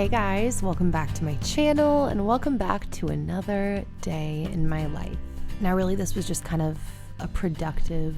Hey guys, welcome back to my channel and welcome back to another day in my life. Now really this was just kind of a productive,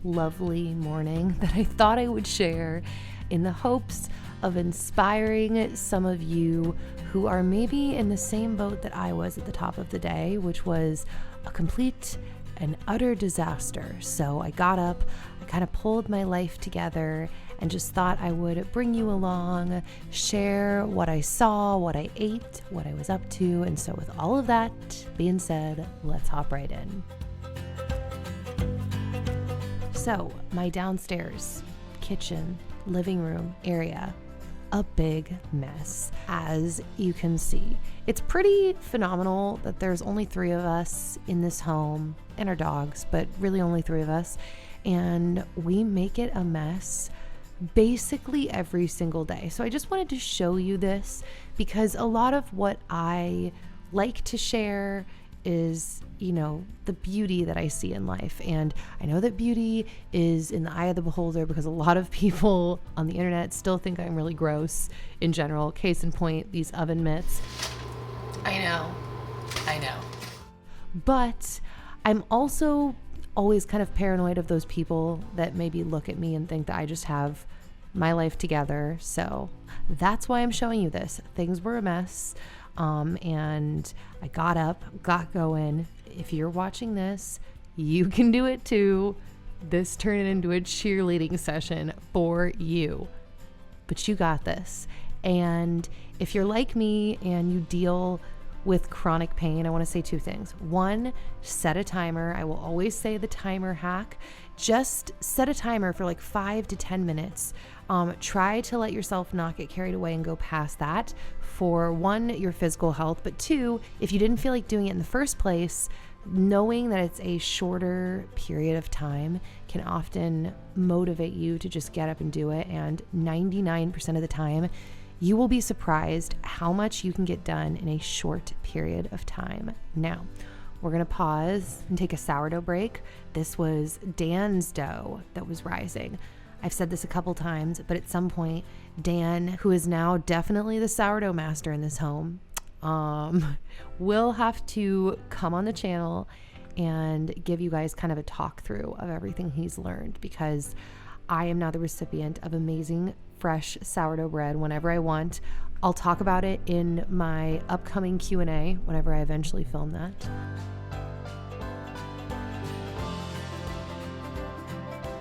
lovely morning that I thought I would share in the hopes of inspiring some of you who are maybe in the same boat that I was at the top of the day, which was a complete and utter disaster. So I got up, I kind of pulled my life together and just thought I would bring you along, share what I saw, what I ate, what I was up to. And so with all of that being said, let's hop right in. So my downstairs kitchen, living room area, a big mess, as you can see. It's pretty phenomenal that there's only 3 of us in this home and our dogs, but really only 3 of us. And we make it a mess basically every single day. So I just wanted to show you this because a lot of what I like to share is, the beauty that I see in life. And I know that beauty is in the eye of the beholder because a lot of people on the internet still think I'm really gross in general. Case in point, these oven mitts. I know. But I'm also always kind of paranoid of those people that maybe look at me and think that I just have my life together. So that's why I'm showing you this. Things were a mess. And I got up, got going. If you're watching this, you can do it too. This turned into a cheerleading session for you, but you got this. And if you're like me and you deal with chronic pain, I want to say 2 things. 1, set a timer. I will always say the timer hack. Just set a timer for like 5 to 10 minutes. Try to let yourself not get carried away and go past that for 1, your physical health, but 2, if you didn't feel like doing it in the first place, knowing that it's a shorter period of time can often motivate you to just get up and do it. And 99% of the time, you will be surprised how much you can get done in a short period of time. Now, we're going to pause and take a sourdough break. This was Dan's dough that was rising. I've said this a couple times, but at some point, Dan, who is now definitely the sourdough master in this home, will have to come on the channel and give you guys kind of a talk through of everything he's learned, because I am now the recipient of amazing fresh sourdough bread whenever I want. I'll talk about it in my upcoming Q&A whenever I eventually film that.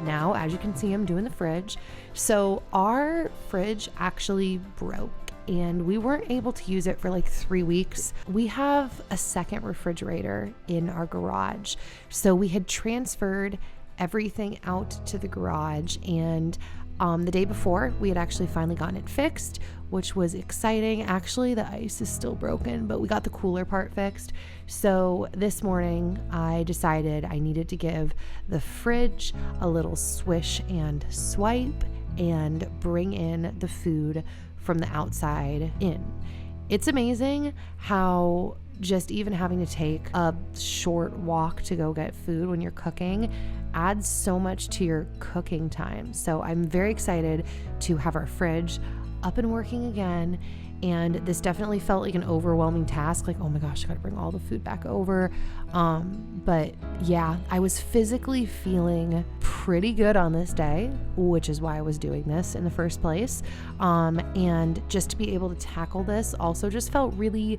Now, as you can see, I'm doing the fridge. So our fridge actually broke and we weren't able to use it for like 3 weeks. We have a second refrigerator in our garage. So we had transferred everything out to the garage, and the day before we had actually finally gotten it fixed, which was exciting. Actually, the ice is still broken, but we got the cooler part fixed. So this morning I decided I needed to give the fridge a little swish and swipe and bring in the food from the outside in. It's amazing how just even having to take a short walk to go get food when you're cooking adds so much to your cooking time. So I'm very excited to have our fridge up and working again. And this definitely felt like an overwhelming task. Like, oh my gosh, I gotta bring all the food back over. But yeah, I was physically feeling pretty good on this day, which is why I was doing this in the first place. And just to be able to tackle this also just felt really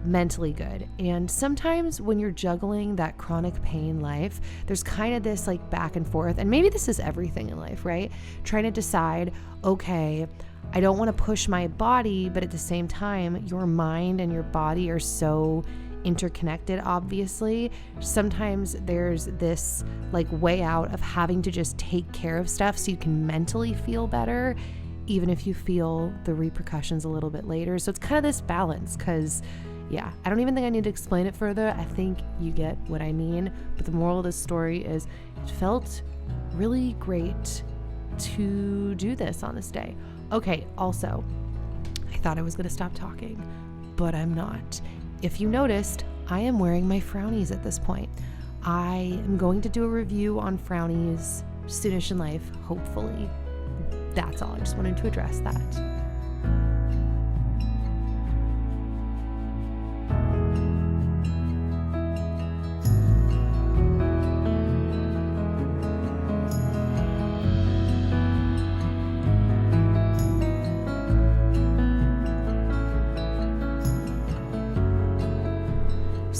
mentally good. And sometimes when you're juggling that chronic pain life, there's kind of this like back and forth, and maybe this is everything in life, right? Trying to decide, okay, I don't want to push my body, but at the same time, your mind and your body are so interconnected, obviously. Sometimes there's this like way out of having to just take care of stuff so you can mentally feel better, even if you feel the repercussions a little bit later. So it's kind of this balance, because yeah, I don't even think I need to explain it further. I think you get what I mean. But the moral of this story is it felt really great to do this on this day. Okay, also, I thought I was going to stop talking, but I'm not. If you noticed, I am wearing my Frownies at this point. I am going to do a review on Frownies soonish in life, hopefully. That's all. I just wanted to address that.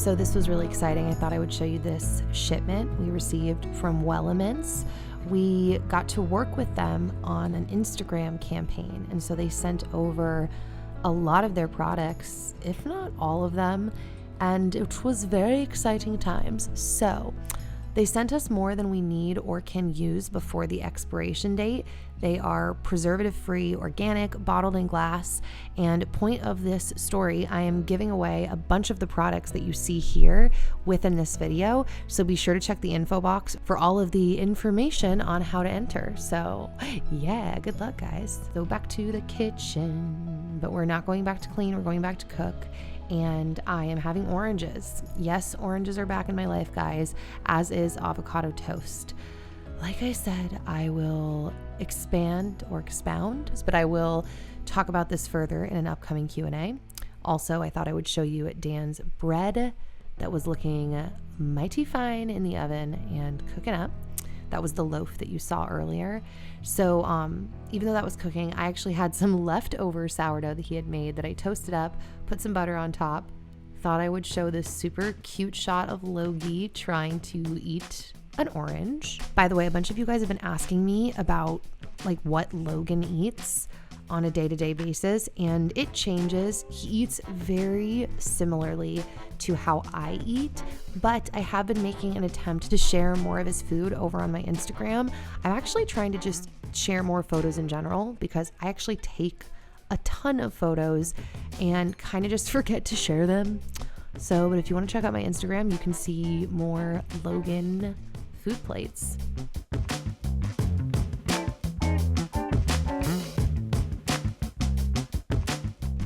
So this was really exciting. I thought I would show you this shipment we received from Wellements. We got to work with them on an Instagram campaign, and so they sent over a lot of their products, if not all of them, and it was very exciting times. So they sent us more than we need or can use before the expiration date. They are preservative-free, organic, bottled in glass, and point of this story, I am giving away a bunch of the products that you see here within this video, so be sure to check the info box for all of the information on how to enter. So yeah, good luck, guys. So back to the kitchen, but we're not going back to clean, we're going back to cook. And I am having oranges. Yes, oranges are back in my life, guys, as is avocado toast. Like I said, I will expand or expound, but I will talk about this further in an upcoming Q&A. Also, I thought I would show you Dan's bread that was looking mighty fine in the oven and cooking up. That was the loaf that you saw earlier. So even though that was cooking, I actually had some leftover sourdough that he had made that I toasted up, put some butter on top. Thought I would show this super cute shot of Logie trying to eat an orange. By the way, a bunch of you guys have been asking me about like what Logan eats on a day-to-day basis, and it changes. He eats very similarly to how I eat, but I have been making an attempt to share more of his food over on my Instagram. I'm actually trying to just share more photos in general because I actually take a ton of photos and kind of just forget to share them. So, but if you want to check out my Instagram, you can see more Logan food plates.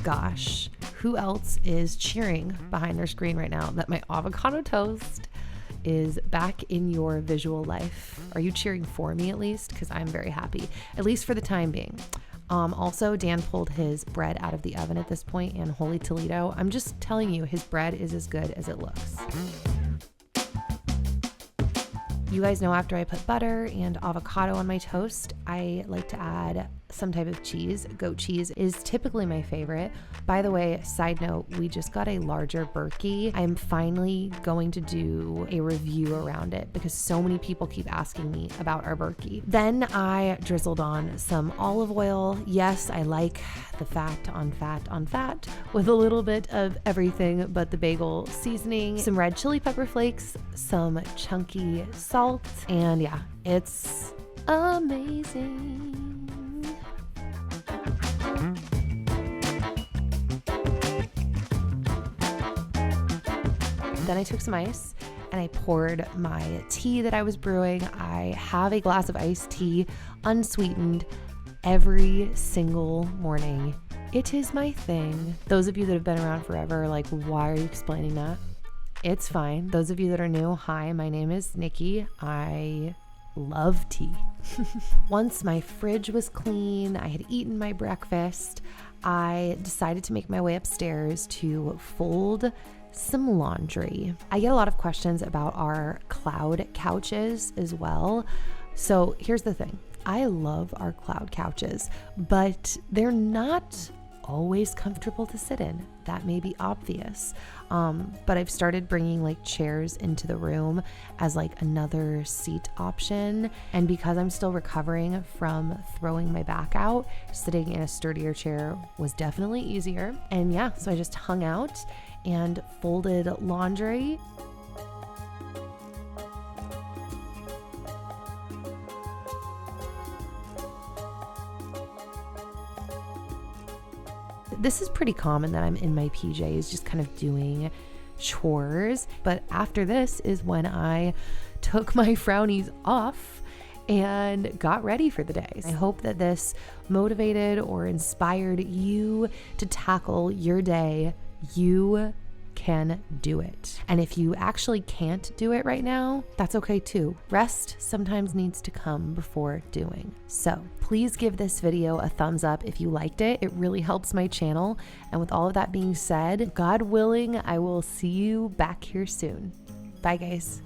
Gosh, who else is cheering behind their screen right now that my avocado toast is back in your visual life? Are you cheering for me at least? Because I'm very happy, at least for the time being. Also, Dan pulled his bread out of the oven at this point, and holy Toledo, I'm just telling you, his bread is as good as it looks. You guys know after I put butter and avocado on my toast, I like to add some type of cheese. Goat cheese is typically my favorite. By the way, side note, we just got a larger Berkey. I'm finally going to do a review around it because so many people keep asking me about our Berkey. Then I drizzled on some olive oil. Yes, I like the fat on fat on fat with a little bit of everything but the bagel seasoning, some red chili pepper flakes, some chunky salt, and yeah, it's amazing. Then I took some ice and I poured my tea that I was brewing. I have a glass of iced tea, unsweetened, every single morning. It is my thing. Those of you that have been around forever are like, why are you explaining that? It's fine. Those of you that are new, hi, my name is Nikki. I love tea. Once my fridge was clean, I had eaten my breakfast, I decided to make my way upstairs to fold some laundry. I get a lot of questions about our cloud couches as well. So here's the thing. I love our cloud couches, but they're not always comfortable to sit in. That may be obvious. But I've started bringing like chairs into the room as like another seat option. And because I'm still recovering from throwing my back out, sitting in a sturdier chair was definitely easier. And yeah, so I just hung out and folded laundry. This is pretty common that I'm in my PJs just kind of doing chores, but after this is when I took my frownies off and got ready for the day. I hope that this motivated or inspired you to tackle your day. You can do it. And if you actually can't do it right now, that's okay too. Rest sometimes needs to come before doing. So please give this video a thumbs up if you liked it. It really helps my channel. And with all of that being said, God willing, I will see you back here soon. Bye guys.